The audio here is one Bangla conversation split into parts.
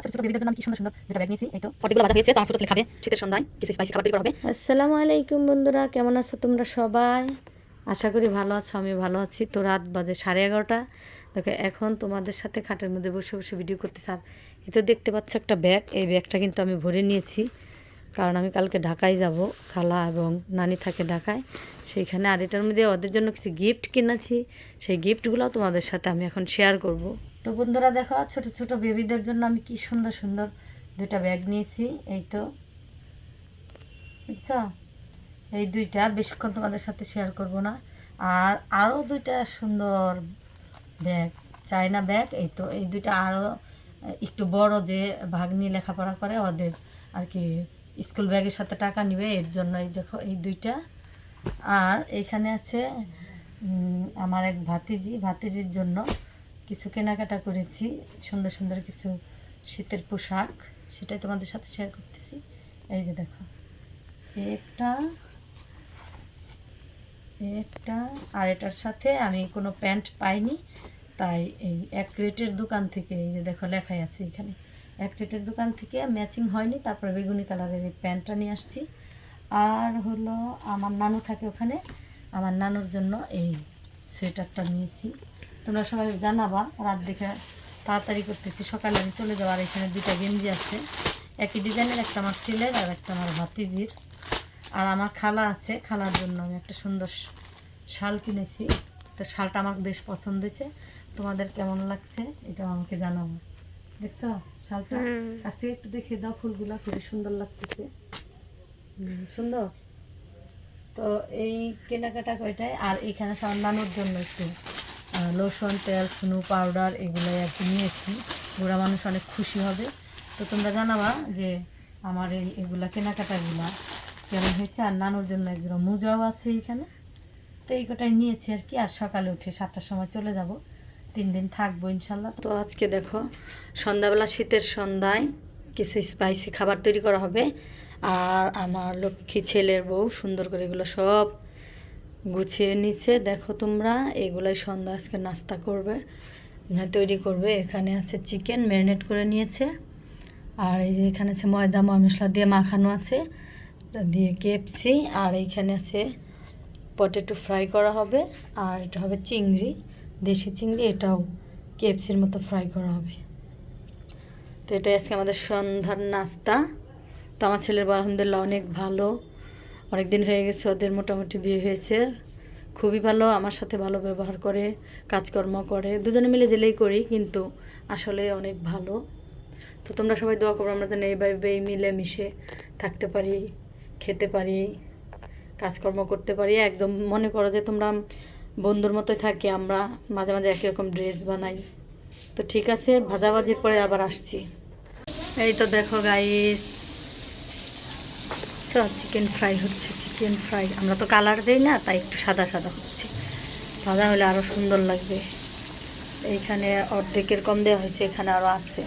ছোট ছোট বেবিদের জন্য আমি কি সুন্দর সুন্দর দুটো ব্যাগ নিয়েছি। এই তো পটিগুলো ভাজা হয়েছে, তো আমার ছোট ছেলে খাবে শীতের সন্ধ্যায় কিছু স্পাইসি খাবার তৈরি করা হবে। আসসালামু আলাইকুম বন্ধুরা, কেমন আছো তোমরা সবাই? আশা করি ভালো আছো, আমি ভালো আছি। তো রাত বাজে 11:30। দেখো এখন তোমাদের সাথে খাটের মধ্যে বসে বসে ভিডিও করতেছি। আর এই তো দেখতে পাচ্ছ একটা ব্যাগ, এই ব্যাগটা কিন্তু আমি ভরে নিয়েছি, কারণ আমি কালকে ঢাকায় যাব। খালা এবং নানি থাকে ঢাকায়, সেইখানে। আর এটার মধ্যে ওদের জন্য কিছু গিফট কিনেছি, সেই গিফটগুলো তোমাদের সাথে আমি এখন শেয়ার করব। তো বন্ধুরা দেখো, ছোট ছোট বেবিদের জন্য আমি কি সুন্দর সুন্দর দুইটা ব্যাগ নিয়েছি। এই তো বুঝছো, এই দুইটা বেশিক্ষণ তোমাদের সাথে শেয়ার করব না। আর আরও দুইটা সুন্দর ব্যাগ, চায়না ব্যাগ। এই তো এই দুইটা আরও একটু বড়, যে ভাগ্নি লেখাপড়া করে ওদের আর কি স্কুল ব্যাগের সাথে টাকা নিবে, এর জন্য এই দেখো এই দুইটা। আর এখানে আছে আমার এক ভাতিজির জন্য কিছু কেনাকাটা করেছি, সুন্দর সুন্দর কিছু শীতের পোশাক, সেটাই তোমাদের সাথে শেয়ার করতেছি। এই যে দেখো, একটা একটা আর এটার সাথে আমি কোনো প্যান্ট পাইনি, তাই এই এক রেটের দোকান থেকে, এই যে দেখো লেখাই আছে এখানে, এক রেটের দোকান থেকে ম্যাচিং হয়নি, তারপরে বেগুনি কালারের এই প্যান্টটা নিয়ে আসছি। আর হলো আমার নানু থাকে ওখানে, আমার নানুর জন্য এই সোয়েটারটা নিয়েছি। তোমরা সবাই জানাবা, রাত দেখে তাড়াতাড়ি করতেছি, সকালে আমি চলে যাবো। আর এখানে দুইটা গেঞ্জি আছে, একই ডিজাইনের, একটা আমার ছেলের আর একটা আমার ভাতিজির। আর আমার খালা আছে, খালার জন্য আমি একটা সুন্দর শাল কিনেছি। তো শালটা আমার বেশ পছন্দ হয়েছে, তোমাদের কেমন লাগছে এটা আমাকে জানাবো। দেখছো শালটা, কাছ থেকে একটু দেখে দাও, ফুলগুলা খুবই সুন্দর লাগতেছে, সুন্দর। তো এই কেনাকাটা কয়টাই। আর এখানে আমার নানুর জন্য একটু লোশন, তেল, স্নো পাউডার এগুলোই আর কি নিয়েছি, বুড়া মানুষ অনেক খুশি হবে। তো তোমরা জানাবা যে আমার এগুলা কেনাকাটাগুলা কেমন হয়েছে। আর নানুর জন্য একজন মোজাও আছে এখানে। তো এই কটাই নিয়েছি আর কি। আর সকালে উঠে 7টার সময় চলে যাব, 3 দিন থাকবো ইনশাল্লাহ। তো আজকে দেখো সন্ধ্যাবেলা, শীতের সন্ধ্যায় কিছু স্পাইসি খাবার তৈরি করা হবে। আর আমার লক্ষ্মী ছেলের বউ সুন্দর করে এগুলো সব গুছিয়ে নিচ্ছে, দেখো তোমরা। এগুলাই সন্ধ্যা আজকে নাস্তা করবে, তৈরি করবে। এখানে আছে চিকেন ম্যারিনেট করে নিয়েছে, আর এই যে এখানে আছে ময়দা মশলা দিয়ে মাখানো আছে, দিয়ে কেপসি। আর এইখানে আছে পটেটো ফ্রাই করা হবে। আর এটা হবে চিংড়ি, দেশি চিংড়ি, এটাও কেপসির মতো ফ্রাই করা হবে। তো এটাই আজকে আমাদের সন্ধ্যার নাস্তা। তো আমার ছেলের আলহামদুলিল্লাহ অনেক ভালো, অনেক দিন হয়ে গেছে ওদের মোটামুটি বিয়ে হয়েছে, খুবই ভালো, আমার সাথে ভালো ব্যবহার করে, কাজকর্ম করে, দুজনে মিলে জেলেই করি, কিন্তু আসলে অনেক ভালো। তো তোমরা সবাই দোয়া করো আমরা যেন এইভাবে মিলেমিশে থাকতে পারি, খেতে পারি, কাজকর্ম করতে পারি। একদম মনে করো যে তোমরা বন্ধুর মতোই থাকি আমরা, মাঝে মাঝে একই রকম ড্রেস বানাই। তো ঠিক আছে, ভাজাভাজির পরে আবার আসছি। এই তো দেখো গাইস, চিকেন ফ্রাই হচ্ছে, চিকেন ফ্রাই। আমরা তো কালার দিই না, তাই একটু সাদা সাদা হচ্ছে, ভাজা হলে আরও সুন্দর লাগবে। এইখানে অর্ধেকের কম দেওয়া হয়েছে, এখানে আরও আছে।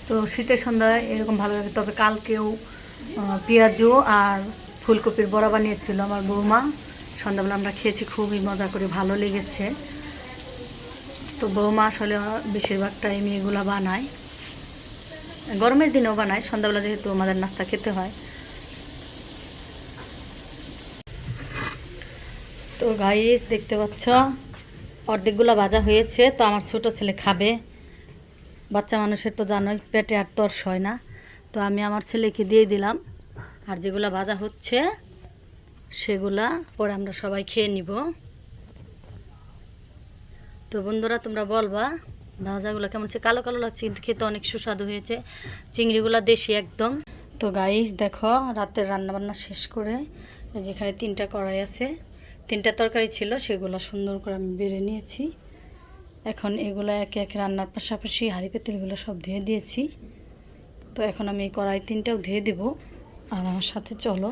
তো শীতের সন্ধ্যায় এরকম ভালো লাগে। তবে কালকেও পেঁয়াজু আর ফুলকপির বড়া বানিয়েছিল আমার বৌমা, সন্ধ্যাবেলা আমরা খেয়েছি, খুবই মজা করে, ভালো লেগেছে। তো বৌমা আসলে বেশিরভাগ টাইম এগুলো বানায়, গরমের দিনেও বানায়, সন্ধ্যাবেলা যেহেতু আমাদের নাস্তা খেতে হয়। তো গাইস দেখতে পাচ্ছ অর্ধেকগুলো ভাজা হয়েছে। তো আমার ছোট ছেলে খাবে, বাচ্চা মানুষের তো জানোই পেটে আর তর্স হয় না। তো আমি আমার ছেলেকে দিয়ে দিলাম, আর যেগুলো ভাজা হচ্ছে সেগুলা পরে আমরা সবাই খেয়ে নিব। তো বন্ধুরা তোমরা বলবা ভাজাগুলো কেমন হচ্ছে, কালো কালো লাগছে কিন্তু খেতে অনেক সুস্বাদু হয়েছে, চিংড়িগুলো দেশি একদম। তো গাইস দেখো রাতের রান্নাবান্না শেষ করে, যেখানে 3টা কড়াই আছে, 3টা তরকারি ছিল, সেগুলো সুন্দর করে আমি বেড়ে নিয়েছি। এখন এগুলো একে একে রান্নার পাশাপাশি হাঁড়ি পেতলগুলো সব ধুয়ে দিয়েছি। তো এখন আমি এই কড়াই 3টাও ধুয়ে দেব। আর আমার সাথে চলো,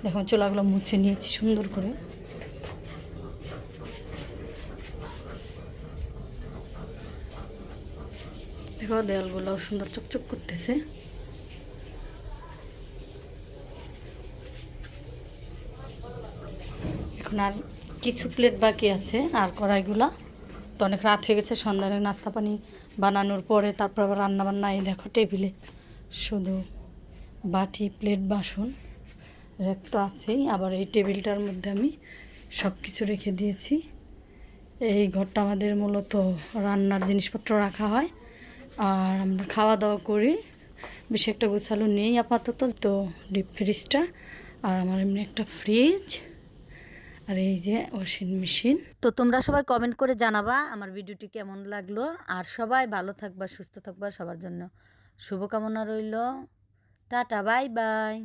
দেখো চুলাগুলো মুছে নিয়েছি সুন্দর করে। দেখো দেয়ালগুলো সুন্দর চকচক করতেছে। এখন আর কিছু প্লেট বাকি আছে, আর কড়াইগুলা তো অনেক রাত হয়ে গেছে, সন্ধ্যায় নাস্তা পানি বানানোর পরে তারপর আবার রান্নাবান্না। এই দেখো টেবিলে শুধু বাটি প্লেট বাসন র্যাক তো আছেই, আবার এই টেবিলটার মধ্যে আমি সব কিছু রেখে দিয়েছি। এই ঘরটা আমাদের মূলত রান্নার জিনিসপত্র রাখা হয়, আর আমরা খাওয়া দাওয়া করি। বেশি একটা গোছালো নেই আপাতত। তো ডিপ ফ্রিজটা, আর আমার এমনি একটা ফ্রিজ, আর এই যে ওয়াশিং মেশিন। তো তোমরা সবাই কমেন্ট করে জানাবা আমার ভিডিওটি কেমন লাগলো, আর সবাই ভালো থাকবা, সুস্থ থাকবা, সবার জন্য শুভকামনা রইল। Tata, bye bye.